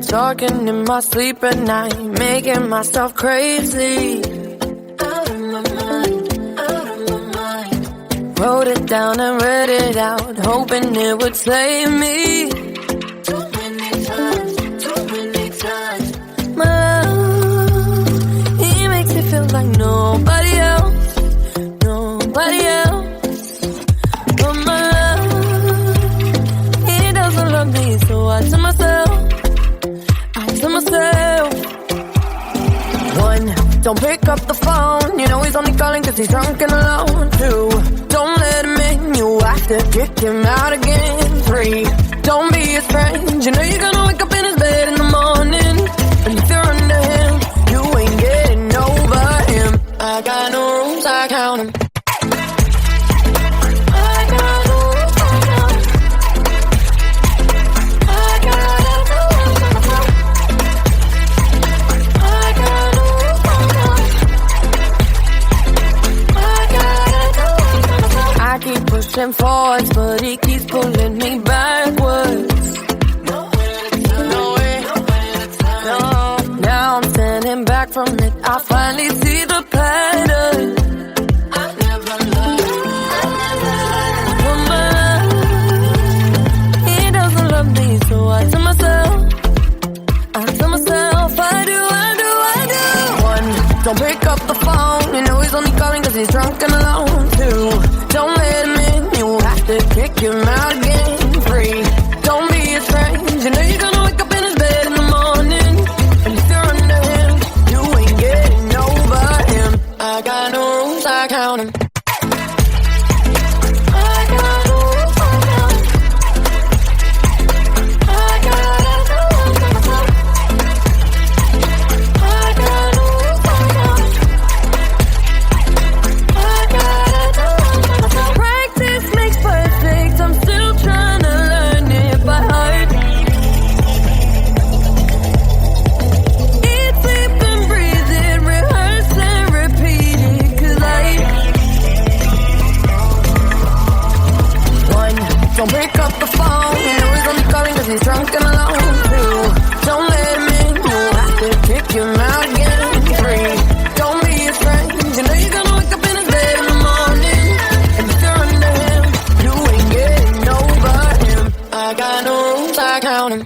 talking in my sleep at night, making myself crazy. Out of my mind, out of my mind. Wrote it down and read it out, hoping it would save me. Too many times, too many times. My love, he makes me feel like nobody else, nobody else. But my love, he doesn't love me, so I tell myself, one, don't pick up the phone. You know he's only calling cause he's drunk and alone. Two, don't let him in. You have to kick him out again. Three, don't be his friend. You know you're gonna wake up in his bed in the morning, and if you're under him, you ain't getting over him. I got no rules, I count them. Pushing forwards, but he keeps pulling me backwards. No, now I'm standing back from it. I finally see the pattern. I never loved. He doesn't love me, so I tell myself, One, don't pick up the phone. You know he's only calling cause he's drunk and alone. Two, don't let him in. You have to kick him out again. Three, don't be his friend. You know you're gonna wake up in his bed in the morning, and if you're under him, you ain't getting over him. I got no rules, I count them. Don't pick up the phone. You know he's only calling cause he's drunk and alone. Two, don't let him in. You have to kick him out again. Three, don't be his friend. You know you're gonna wake up in his bed in the morning, and if you're under him, you ain't getting over him. I got no rules, I count him.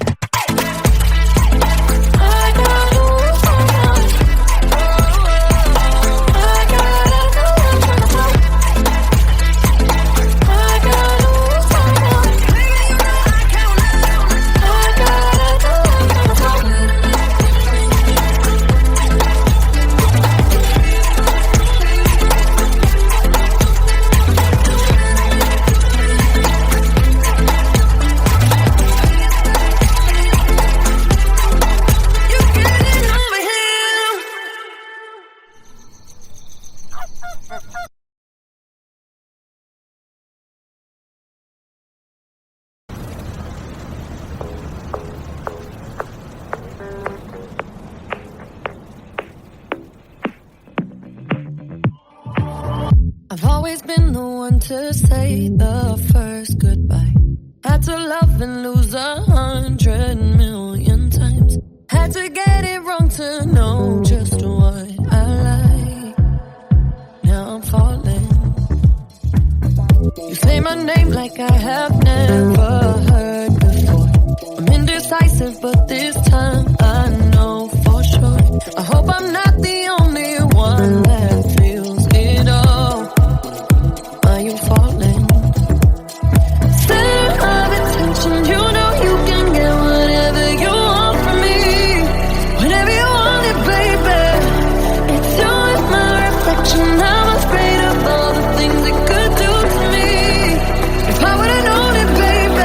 I've always been the one to say the first goodbye. Had to love and lose 100 million times. Had to get it wrong to know just what I like. Now I'm falling. You say my name like I have never heard before. I'm indecisive, but this time I know for sure. I hope I'm not the only one that feels it all. Are you falling? Center of attention, you know you can get whatever you want from me. Whenever you want it, baby. It's you and my reflection. I'm afraid of all the things it could do to me. If I would've known it, baby.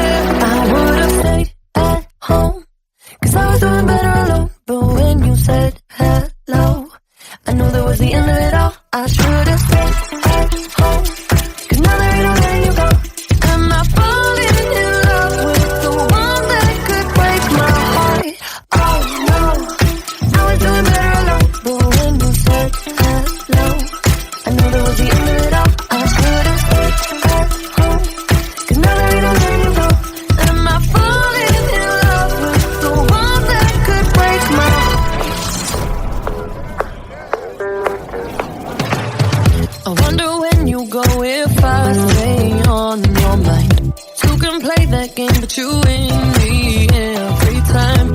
second, but you in me every time.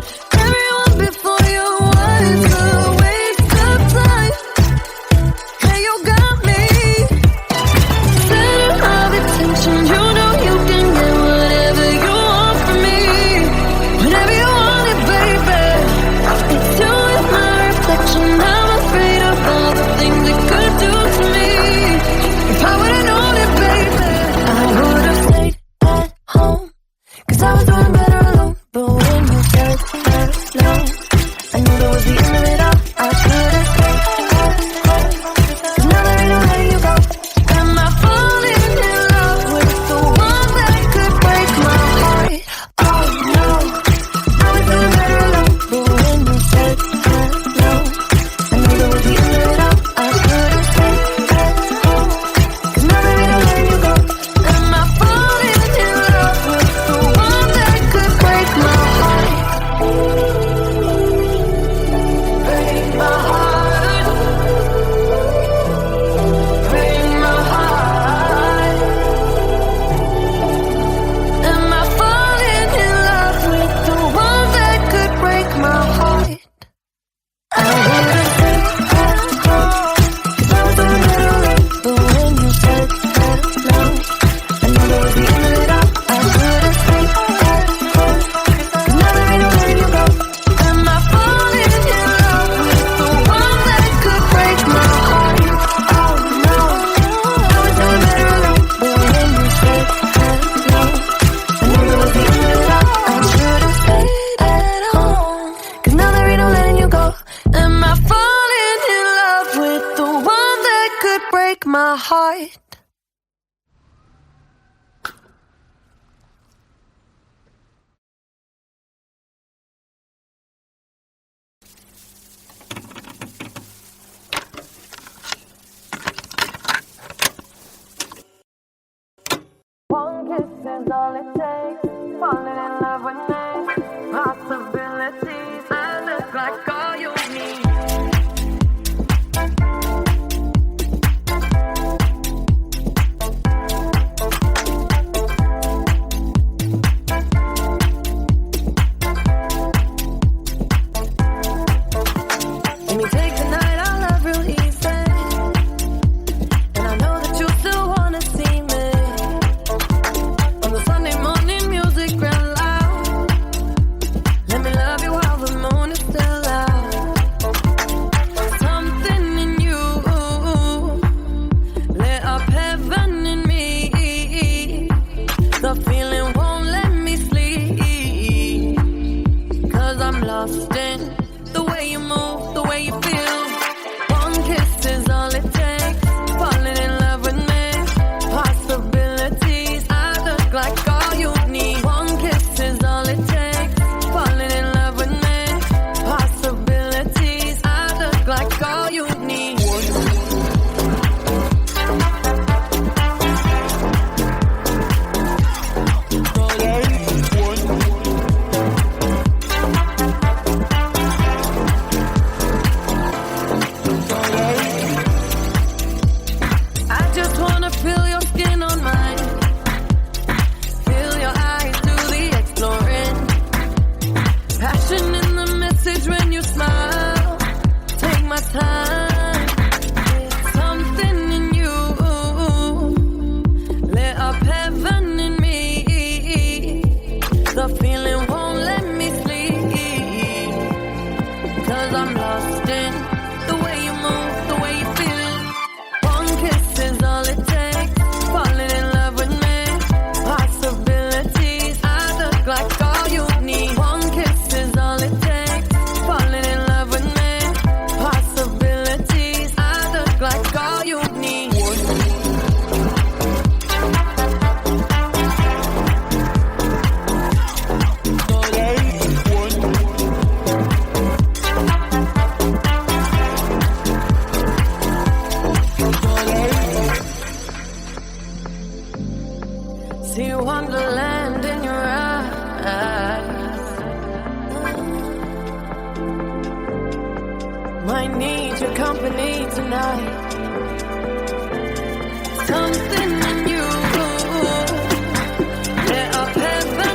Everyone before you was a waste of time. Hey, you got me. Center of attention, you know you can get whatever you want from me. Whenever you want it, baby. It's you and my reflection. I'm afraid of all the things it could do to me. If I would've known it, baby, I would've stayed at home. 'Cause I was doing better alone. But when you said hello, I knew that was the end of it all. I should've stayed at home. 'Cause now that I know letting you go, am I falling in love with the one that could break my heart? Oh no, I was doing better alone. But when you said hello, I knew that was the end of it all. I should've stayed at home. 'Cause now that I know letting you go, am I falling in love with the one that could break my heart? Break my heart. Break my heart. Am I falling in love with the one that could break my heart? I would've stayed at home. 'Cause I was doing better alone. But when you said hello, I knew that was the end of it all. I should've stayed at home. 'Cause now that I know letting you go, am I falling in love with the one that could break my heart? Oh no, I was doing better alone. But when you said hello, I knew that was the end of it all. I should've stayed at home. 'Cause now that I know letting you go, am I falling in love with the one that could break my heart? One kiss is all it takes. Falling in love with me. Possibilities. I look like all you need. Let me take the night, I love real easy. And I know that you still wanna see me. On the Sunday morning, music ran loud. Let me love you while the moon is still out. Something in you lit up heaven in me. The feeling won't let me sleep. 'Cause I'm lost in the way you move, the way you feel. One kiss is all it takes. Falling in love with me. Possibilities. I look like all you need. One kiss is all it takes. Falling in love with me. Possibilities. I look like all you need. I just wanna feel your skin on mine. Feel your eyes do the exploring. Passion in the message when you smile. Take my time. It's something in you lit up heaven in me. The feeling won't let me sleep. 'Cause I'm lost in the way you move, the way you feel. One kiss is all it takes. Falling in love with me. Possibilities. I look like all you need. One kiss is all it takes. Falling in love with me. Possibilities. I look like all you need. See wonderland in your eyes. Might need your company tonight. Something in you lit up heaven.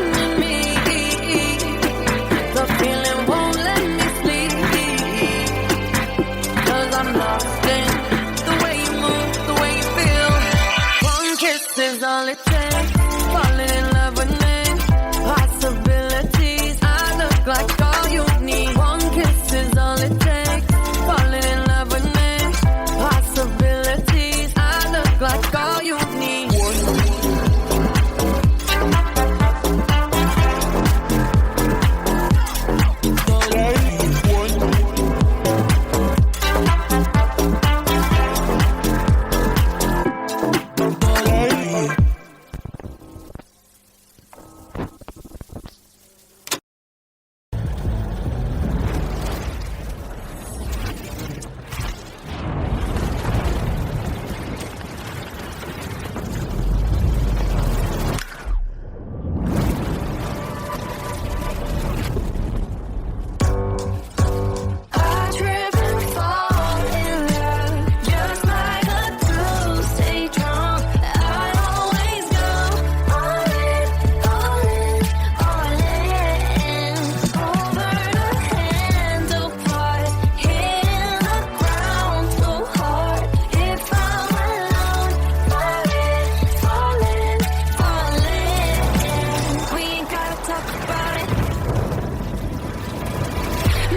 talk about it.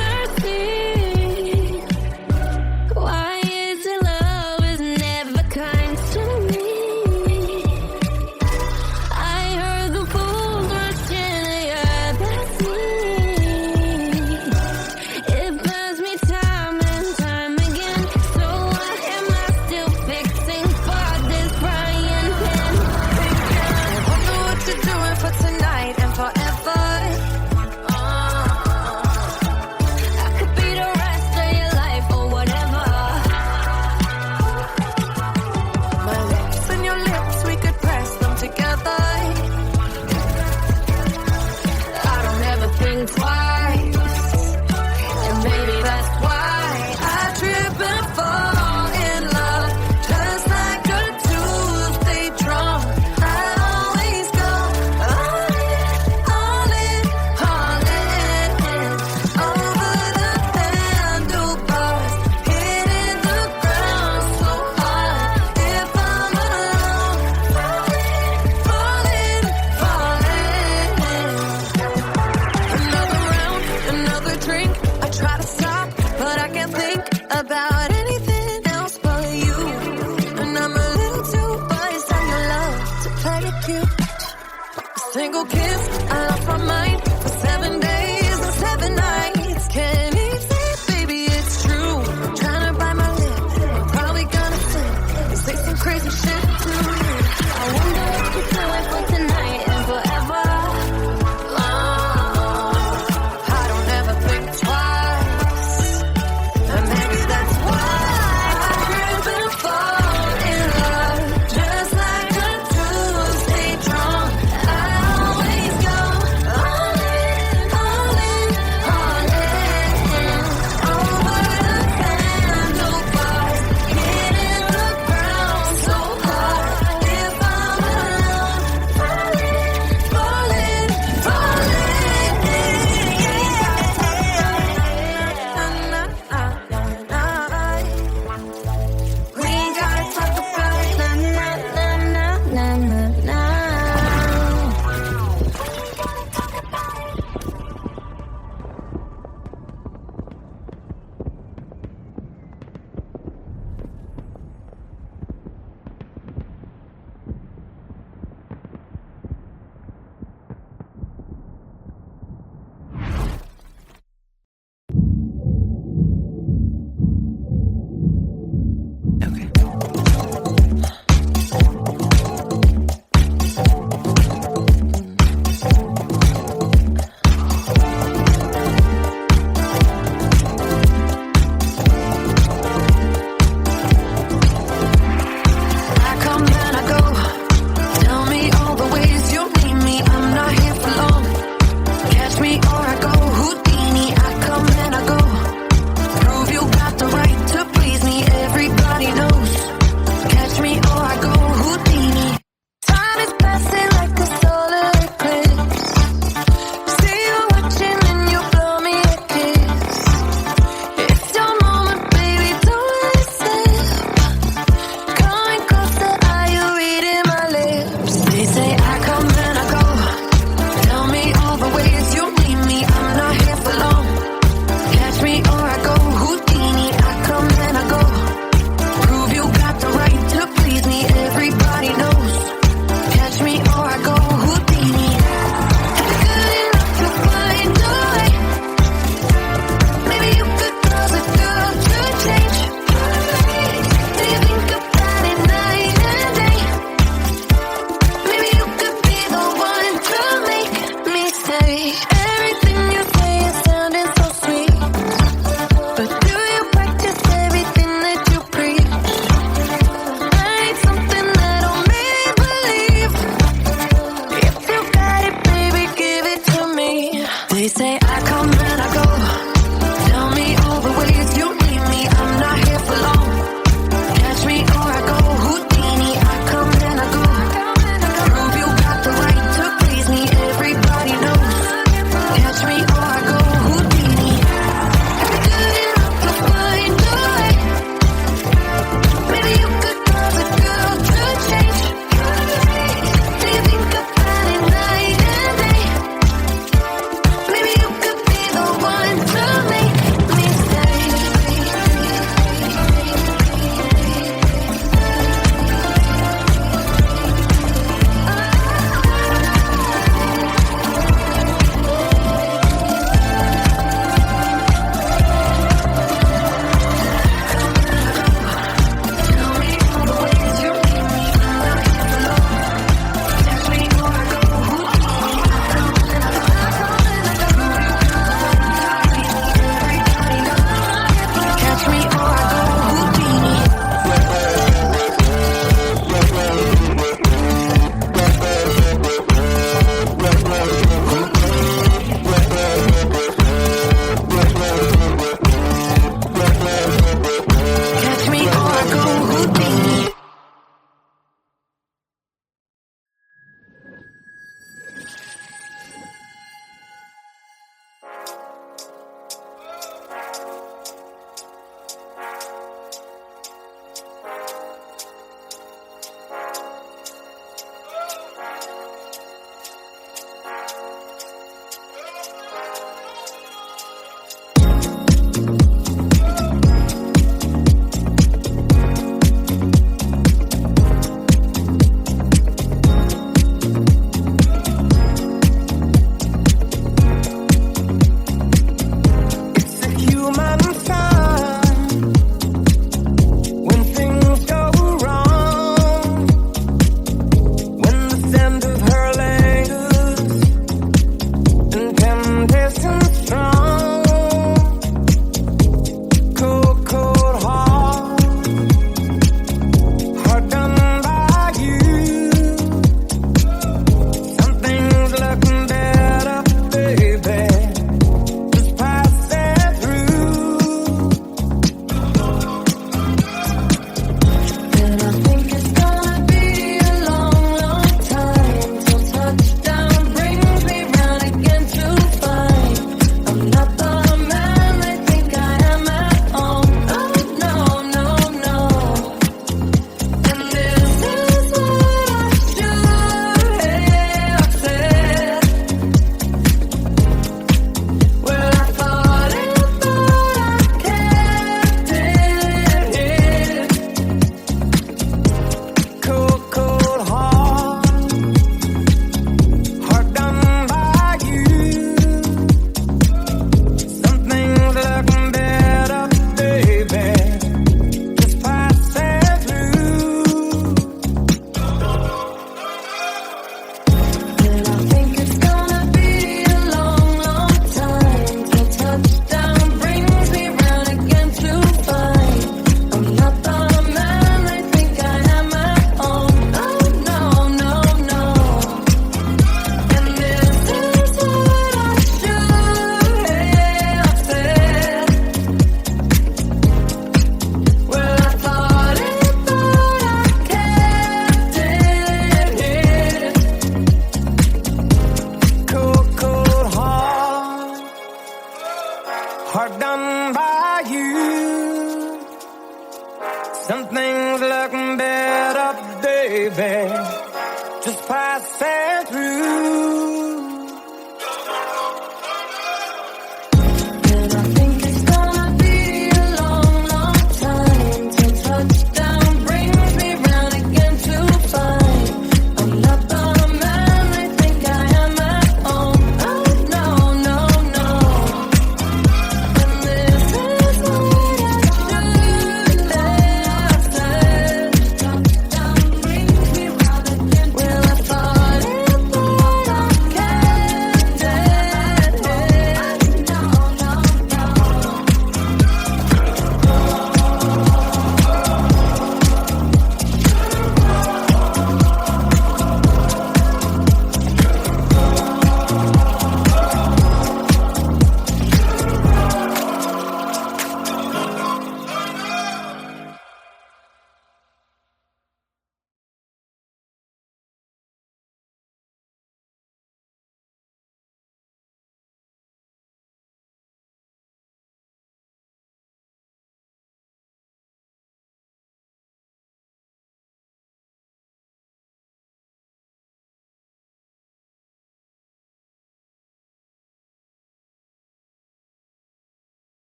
Mercy. Why is it love is never kind to me? I heard the fools rushing the earth at sea. It burns me time and time again. So why am I still fixing for this frying pan? I wonder what you're doing for tonight and forever. I could be the rest of your life or whatever. My lips and your lips, we could press them together. I don't ever think twice, and maybe that's why I trip and fall in love, just like a Tuesday drum. I always go all in, all in, all in, over the handlebars, hitting the ground so hard. If I'm alone, falling, falling, falling. Another round, another drink. I try to stop, but I can't think about anything else but you. And I'm a little too biased on your love to play it cute. A single kiss, I lost my mind for 7 days and 7 nights. Can't even say, baby, it's true. Trying to bite my lip, I'm probably gonna slip and say some crazy shit to you. I wonder what you're doing for tonight and forever. I don't ever think twice, and maybe that's why I trip and fall in love, just like a Tuesday drum. I always go all in, all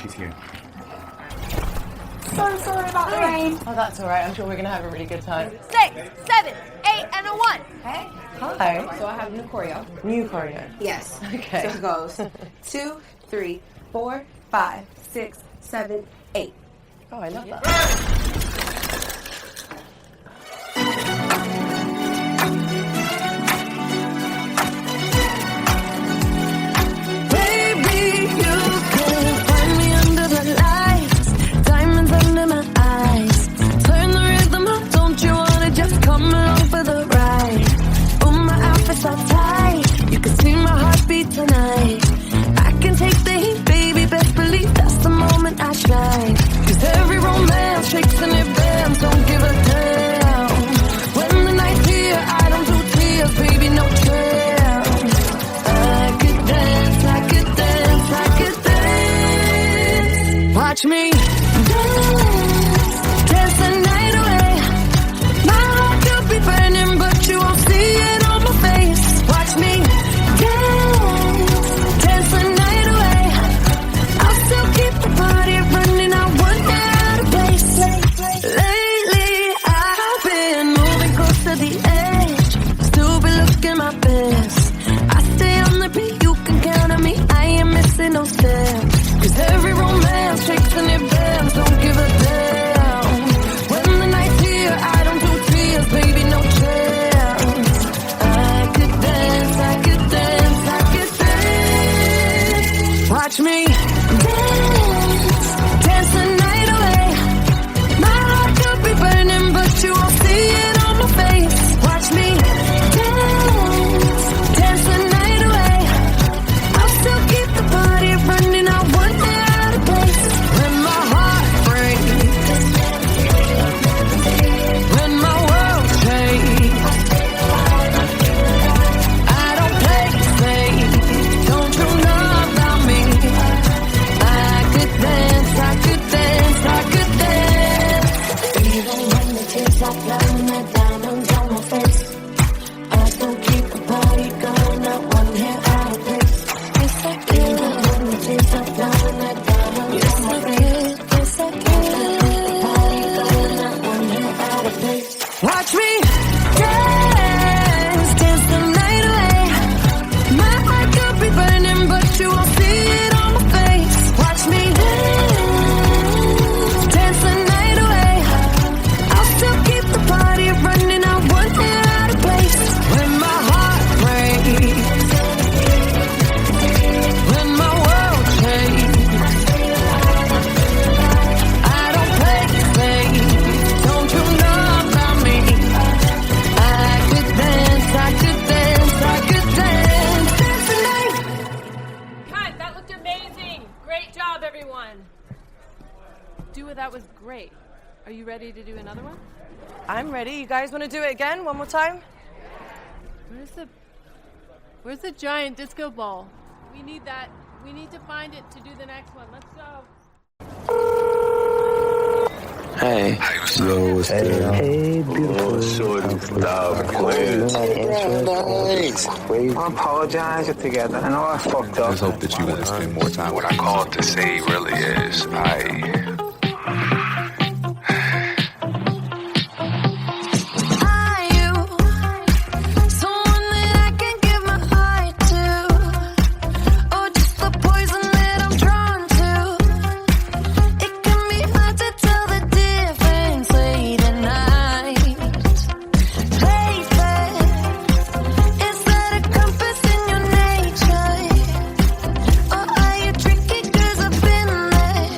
she's here. So sorry about the rain. Oh, that's all right. I'm sure we're going to have a really good time. 6, 7, 8, and a 1. Hey. Hi. So I have new choreo. New choreo. Yes. Okay. So it goes 2, 3, 4, 5, 6, 7, 8. Oh, I love that. Tonight, I can take the heat, baby. Best believe that's the moment I shine. 'Cause every romance shakes and it bends. Don't give a damn. When the night's here, I don't do tears, baby. No chance. I could dance, I could dance, I could dance. Watch me dance, dance the night away. My heart could be burning, but you won't see it on my face. Watch me dance the night away. I'll still keep the party running. I wouldn't get out of place. Lately, I've been moving close to the edge. Still be looking my best. I stay on the beat, you can count on me. I ain't missing no steps. 'Cause every romance shakes and it bends. Don't give a damn. When the night's here, I don't do tears, baby, no chance. I could dance, I could dance, I could dance. Watch me dance, dance the night away. My heart could be burning, but you won't see it on my face. Watch me dance, dance the night away. I'll still keep the party running. I won't get out of place. When my heart breaks, when my world shakes, I don't play safe. Don't you know about me? I could dance, I could dance, I could dance. Even when the tears are flowing, the diamonds on my face, I still keep the party going. Not one hair out of place. Yes, I can. Even when the tears are flowing, the diamonds on my face, yes, I can. Keep the party going. Not one hair out of place. Watch me dance, dance the night away. My heart could be burning, but you won't see it on my face. Watch me dance, dance the night away. I'll still keep the party running. I won't get out of place. When my heart breaks, when my world shakes, I don't play safe. Don't you know about me? I could dance, I could dance, I could dance. Dance the night. Cut! That looked amazing! Great job, everyone! Dua, that was great. Are you ready to do another one? I'm ready. You guys want to do it again? One more time? Where's the giant disco ball? We need that. We need to find it to do the next one. Let's go. Hey. Yo, what's good? Hey, beautiful. Shorty, stop playing. I apologize together. I know I fucked up. I just hope that you want to spend more time. What I called to say really is, Are you someone that I can give my heart to, or just the poison that I'm drawn to? It can be hard to tell the difference late at night. Baby, is that a compass in your nature, or are you tricky? 'Cause I've been there.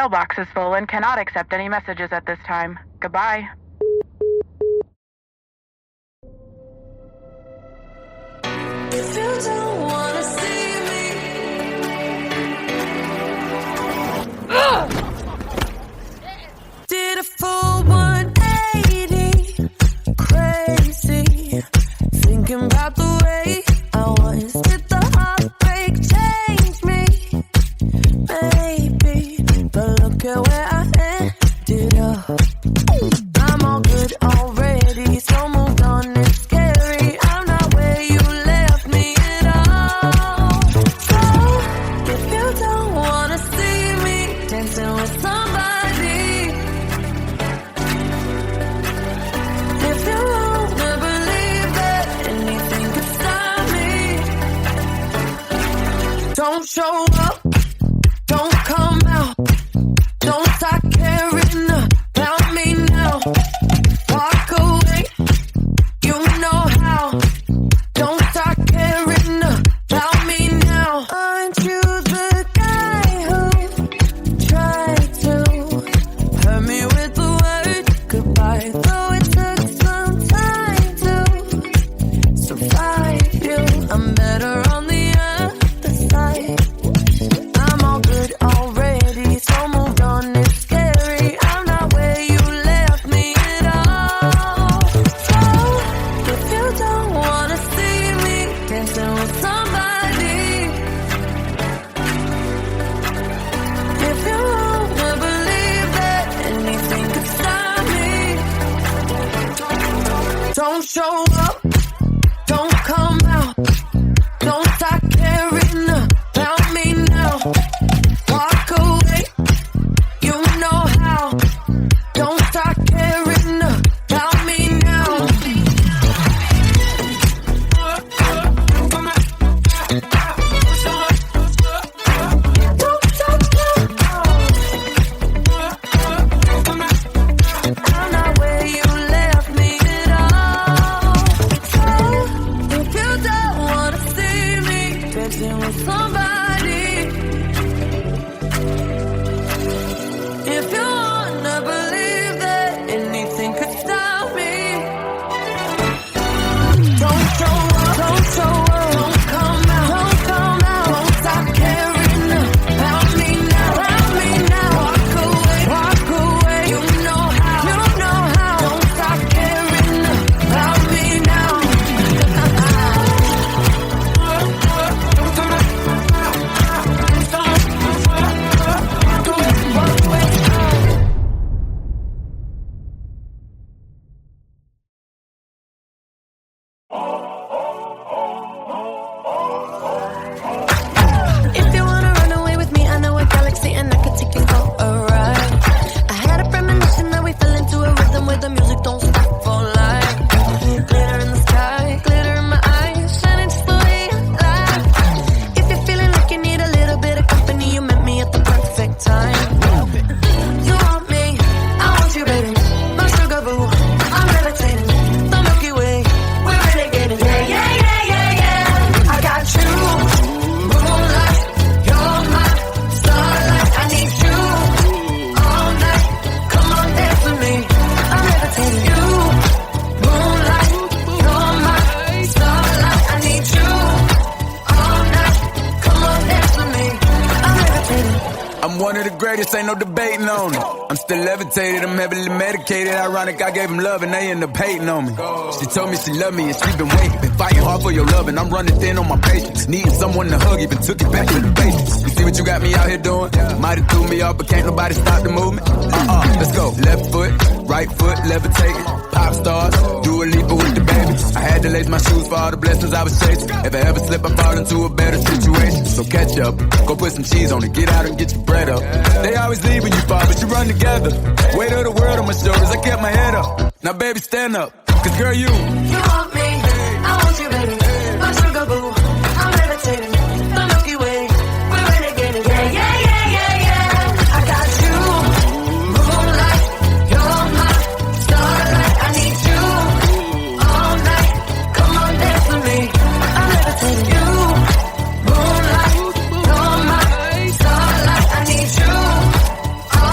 mailbox is full and cannot accept any messages at this time. Goodbye. If you don't wanna see me, did a full 180, crazy, thinking about the way I was. Did the heartbreak change me? Maybe, but look at where I ended up. I'm all good already, so moved on. It's scary. I'm not where you left me at all. So if you don't wanna see me dancing with somebody, if you wanna believe that anything could stop me, don't show up, don't come out, don't start caring about me now. Walk away, you know how. Don't start caring about me now. Aren't you the guy who tried to hurt me with the word goodbye? Though it took some time to survive you, I'm better on the other side. I'm all good already, so moved on. It's scary. I'm not where you left me at all. So if you don't wanna see me dancing with somebody, if you wanna believe that anything could stop me, don't show up, don't come out, don't start caring about me now. Walk away, you know how. Don't start caring about me now. Don't stop caring. I'm not where you left me at all. So if you don't wanna see me dancing with somebody, if you wanna believe that anything could stop me, don't show up, don't come out, don't stop caring about me now, walk away, you know how, don't stop caring about me now. If you wanna run away with me, I know a galaxy and I could take you for a ride. I had a premonition that we fell into a rhythm where the music don't stop for life. Glitter in the sky, glitter in my eyes, shining just the way I like. If you're feeling like you need a little bit of company, you met me at the perfect time. You want me, I want you, baby. My sugar boo, I'm levitating. The Milky Way, we're renegading. Yeah. I got you. Moonlight, you're my starlight. I need you all night. Come on, dance with me. I'm levitating. You, moonlight, you're my starlight. I need you all night. Come on, dance with me. I'm levitating. I'm one of the greatest, ain't no debating on it. I'm still levitated, I'm heavily medicated. Ironic, I gave them love and they end up hating on me. She told me she loved me and she been waiting. Been fighting hard for your love and I'm running thin on my patience. Needing someone to hug, even took it back to the basics. You see what you got me out here doing? Might have threw me off, but can't nobody stop the movement. Let's go. Left foot, right foot, levitating. Pop stars, Dua Lipa with the baby. I had to lace my shoes for all the blessings I was chasing. If I ever slip, I fall into a better situation. So catch up, go put some cheese on it, get out and get your bread up. They always leave when you fall, but you run together. Weight of the world on my shoulders, I kept my head up. Now baby, stand up, cause girl, you want me, I want you, baby. My sugar boo, I'm levitating. The Milky Way, we're renegading. Yeah. I got you, moonlight, you're my starlight. I need you all night. Come on, dance with me. I'm levitating. You, moonlight, you're my starlight. I need you all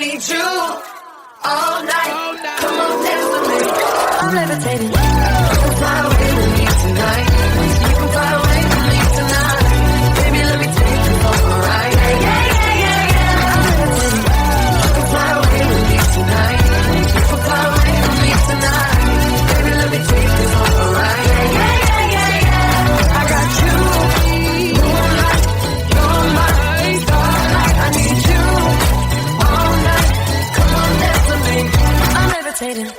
need you all night. Come on, dance with me. I'm levitating. You can fly away with me tonight. You can fly away with me tonight. Baby, let me take you for a ride. Yeah, yeah, yeah, yeah. I'm levitating. You can fly away with me tonight. You can fly away with me tonight. Baby, let me take you for a ride. Yeah, yeah, yeah, yeah. I got you. Moonlight, you're my starlight. I need you all night. Come on, dance with me. I'm levitating.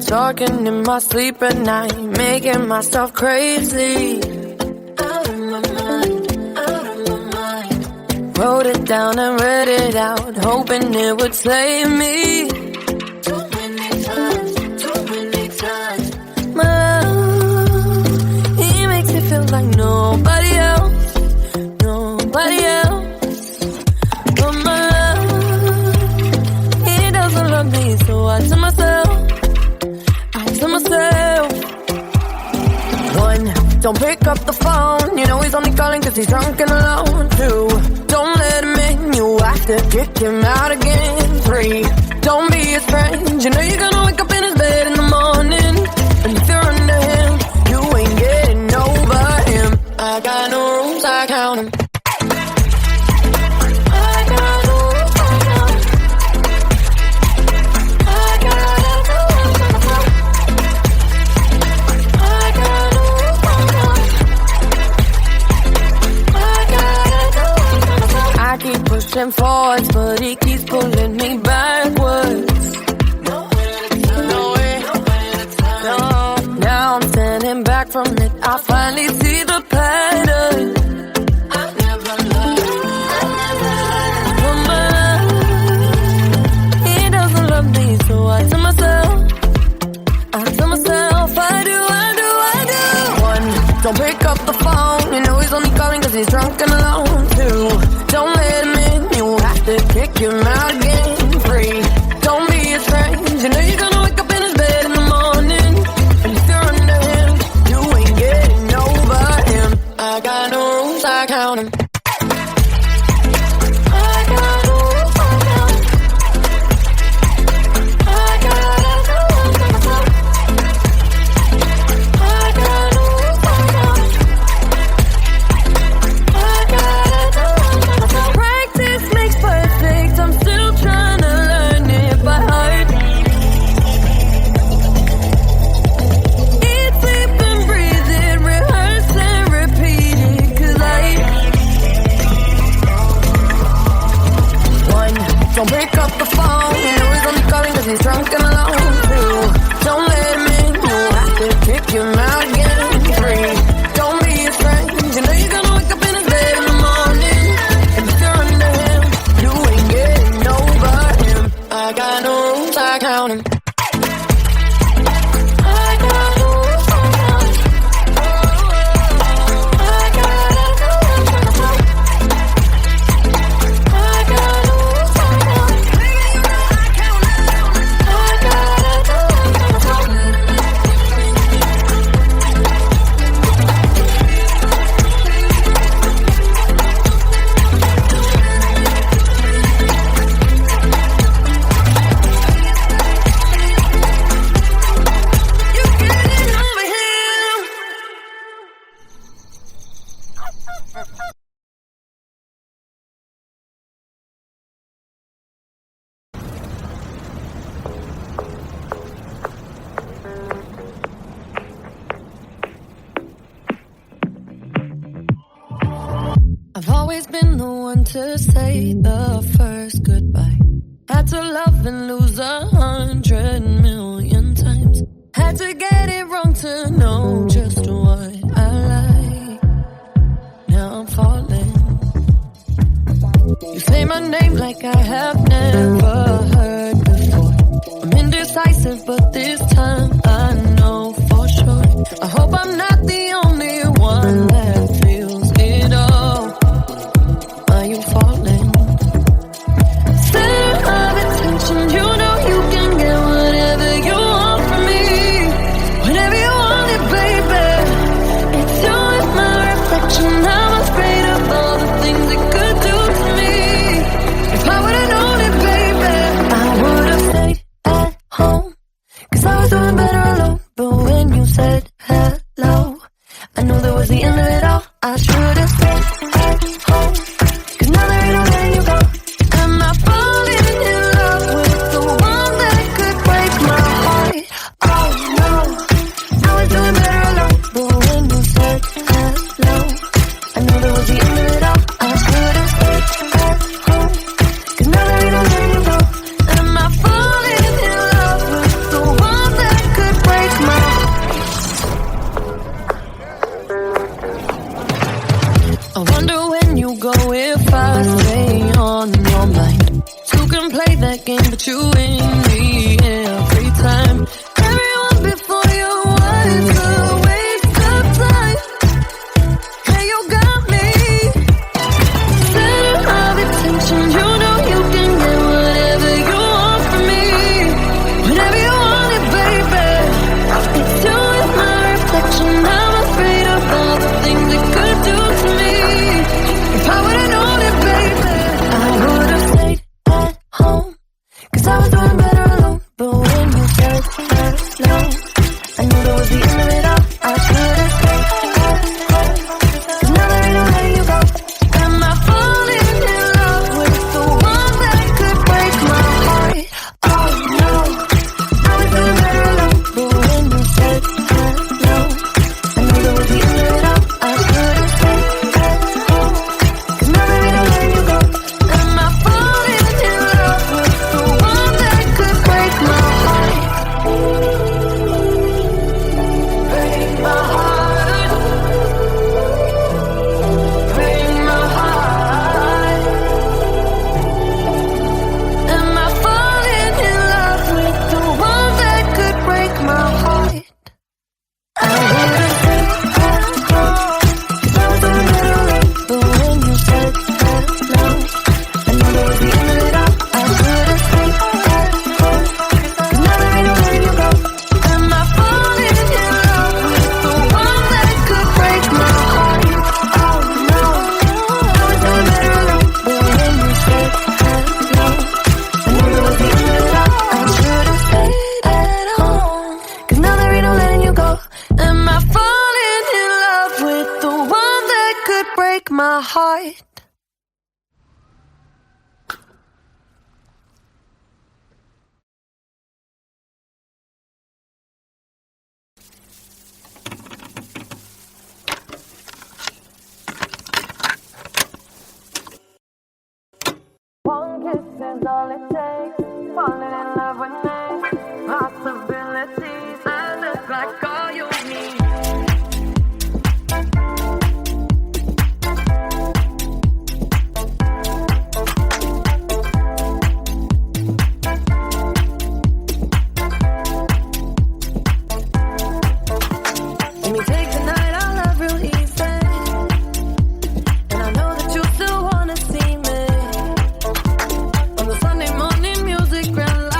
Talking in my sleep at night, making myself crazy. Out of my mind, out of my mind. Wrote it down and read it out, hoping it would save me. Too many times. My love, he makes me feel like nobody else, nobody else. But my love, he doesn't love me, so I tell myself. One, don't pick up the phone. You know he's only calling cause he's drunk and alone. Two, don't let him in. You have to kick him out again. Three, don't be his friend. You know you're gonna wake up in his bed in the morning. And if you're under him, you ain't getting over him. I got no rules, I count him. Pushing forwards, but he keeps pulling me backwards. No. Now I'm standing back from it. I finally see the pattern. I never loved. He doesn't love me, so I tell myself, I do. One, don't pick up the phone. You know he's only calling cause he's drunk and alone. Two, don't let him in. You have to kick him out again. Three, don't be his friend. You know you're gonna wake up in his bed in the morning. And if you're under him, you ain't getting over him. I got no rules, I count him. Don't pick up the phone. You know he's only calling cause he's drunk and alone. Two, don't let him in. You have to kick him out again. Three, don't be his friend. You know you're gonna wake up in his bed in the morning. And if you're under him, you ain't getting over him. I got no rules, I count him. I've always been the one to say the first goodbye. Had to love and lose 100 million times. Had to get it wrong to know just what I like. Now I'm falling. You say my name like I have never heard before. I'm indecisive, but this time I know for sure. I hope I'm not the only one that feels it all. Are you falling? Center of attention, you know you can get whatever you want from me. Whenever you want it, baby. It's you and my reflection. I'm afraid of all the things it could do to me. If I would've known it, baby, I would've stayed at home. 'Cause I was doing better alone. But when you said hello, I knew that was the end of it all. I should've stayed at home. 'Cause now there ain't no letting you go. Am I falling in love with the one that could break my heart? Oh no, I was doing better alone. But when you said hello, I knew that was the end of it all. I should've stayed at home. 'Cause now there ain't no letting you go. Am I falling in love with the one that could break my heart? I wonder when you go if I stay on your mind. Two can play that game, but you win me every time. Everyone before you was a waste of time. Hey, you got me. Center of attention, you know you can get whatever you want from me. Whenever you want it, baby. It's you and my reflection. I'm afraid of all the things it could do to me. If I would've known it, baby, I would've stayed at home. 'Cause I was doing better alone. But when you said hello, I knew that was the end of it all. I should've stayed at home. 'Cause now there ain't no letting you go. Am I falling in love with the one that could break my heart? Oh no, I was doing better alone. But when you said hello, I knew that was the end of it all. I should've stayed at home. 'Cause now there ain't no letting you go. Am I falling in love with the one that could break my heart? Break my heart. Break my heart. Am I falling in love with the one that could break my heart? I would've stayed at home. 'Cause I was doing better alone. But when you said hello, I knew that was the end of it all. I should've stayed at home. 'Cause now there ain't no letting you go. Am I falling in love with the one that could break my heart? Oh no, I was doing better alone. But when you said hello, I knew that was the end of it all. I should've stayed at home. 'Cause now there ain't no letting you go. Am I falling in love with the one that could break my heart? One kiss is all it takes. Falling in love with me. Possibilities. I look like all you need. Let me take the night, I'll love real easy. And I know that you still wanna see me. On the Sunday morning music, grand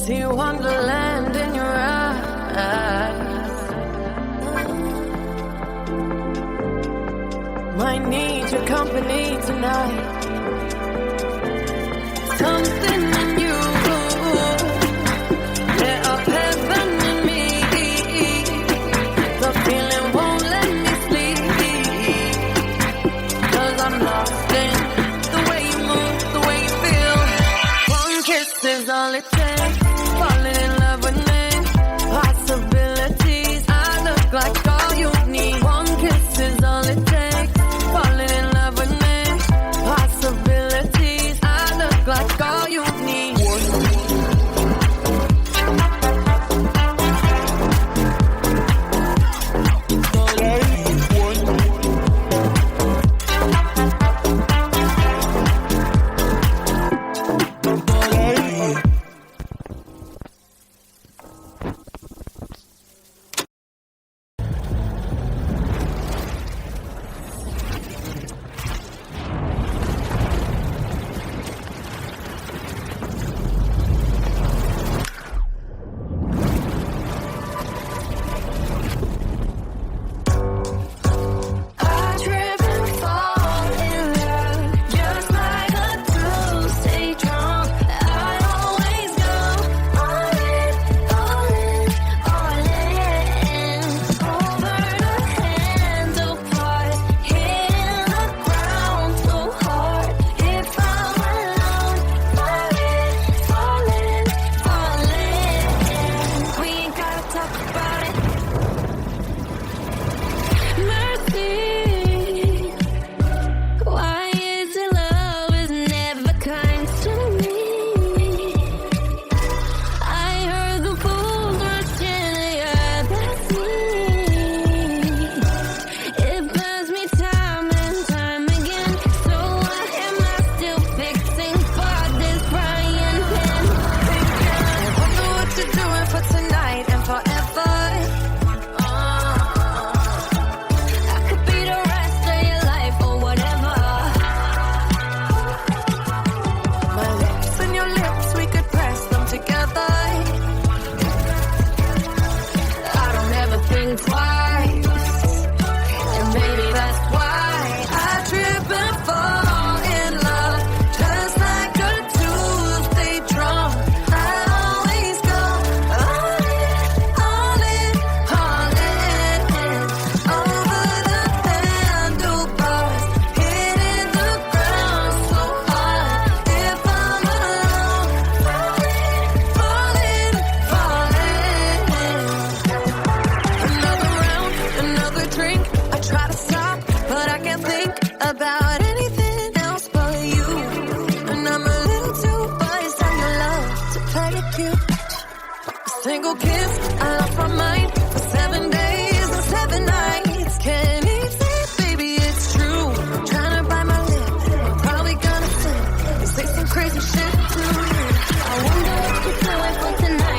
See wonderland in your eyes. Might need your company tonight. Something in you lit up heaven in me. The feeling won't let me sleep, 'cause I'm lost in the way you move, the way you feel. One kiss is all it takes. Falling in love with me. Possibilities, I look like all you need. One kiss is all it takes. Falling in love with me. Possibilities, I look like all you need. Single kiss, I lost my mind for 7 days and 7 nights. Can't even say it, baby, it's true. Trying to bite my lip, I'm probably gonna slip and say some crazy shit to you. I wonder what you're doing for tonight.